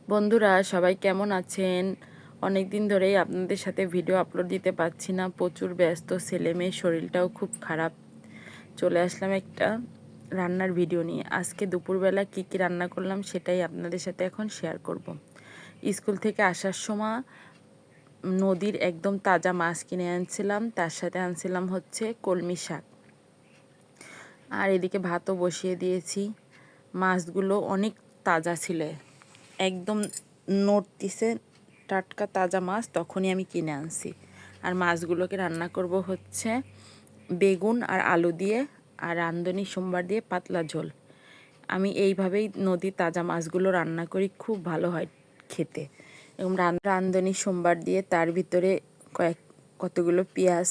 বন্ধুরা সবাই কেমন আছেন? অনেক দিন ধরেই আপনাদের সাথে ভিডিও আপলোড দিতে পারছি না, প্রচুর ব্যস্ত, ছেলে মেয়ের শরীরটাও খুব খারাপ। চলে আসলাম একটা রান্নার ভিডিও নিয়ে। আজকে দুপুরবেলা কি কি রান্না করলাম সেটাই আপনাদের সাথে এখন শেয়ার করব। স্কুল থেকে আসার সময় নদীর একদম তাজা মাছ কিনে আনছিলাম, তার সাথে আনছিলাম হচ্ছে কলমি শাক, আর এদিকে ভাতও বসিয়ে দিয়েছি। মাছগুলো অনেক তাজা ছিল, একদম নড়তিছে, টাটকা তাজা মাছ, তখনই আমি কিনে আনছি। আর মাছগুলোকে রান্না করব হচ্ছে বেগুন আর আলু দিয়ে, আর রাঁধুনি সোমবার দিয়ে পাতলা ঝোল। আমি এইভাবেই নদীর তাজা মাছগুলো রান্না করি, খুব ভালো হয় খেতে। এবং রাঁধুনি সোমবার দিয়ে তার ভিতরে কতগুলো পেঁয়াজ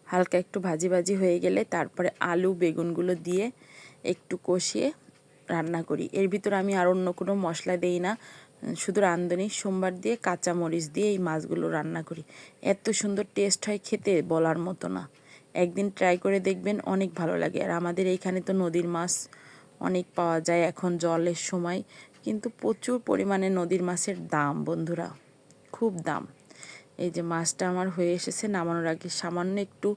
হালকা একটু ভাজি ভাজি হয়ে গেলে তারপরে আলু বেগুনগুলো দিয়ে একটু কষিয়ে রান্না করি। এর ভিতরে আমি আর অন্য কোনো মশলা দেই না, শুধু রাঁধুনি সোমবার দিয়ে কাঁচা মরিচ দিয়ে এই মাছগুলো রান্না করি। এত সুন্দর টেস্ট হয় খেতে, বলার মতো না। একদিন ট্রাই করে দেখবেন, অনেক ভালো লাগে। আর আমাদের এইখানে তো নদীর মাছ অনেক পাওয়া যায় এখন জলের সময়, কিন্তু প্রচুর পরিমাণে নদীর মাছের দাম বন্ধুরা, খুব দাম। এই যে মাছটা আমার হয়ে এসেছে, নামানোর আগে সামান্য একটু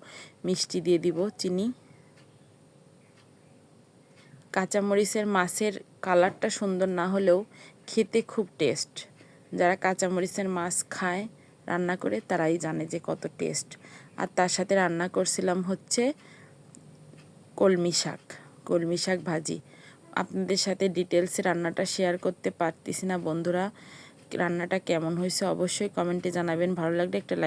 মিষ্টি দিয়ে দিব, চিনি। কাঁচামরিচের মাছের কালারটা সুন্দর না হলেও খেতে খুব টেস্ট। যারা কাঁচামরিচের মাছ খায় রান্না করে তারাই জানে যে কত টেস্ট। আর তার সাথে রান্না করছিলাম হচ্ছে কলমি শাক, কলমি শাক ভাজি। আপনাদের সাথে ডিটেলসে রান্নাটা শেয়ার করতে পারতেছি না বন্ধুরা। রান্নাটা কেমন হয়েছে অবশ্যই কমেন্টে জানাবেন। ভালো লাগলে একটা লাইক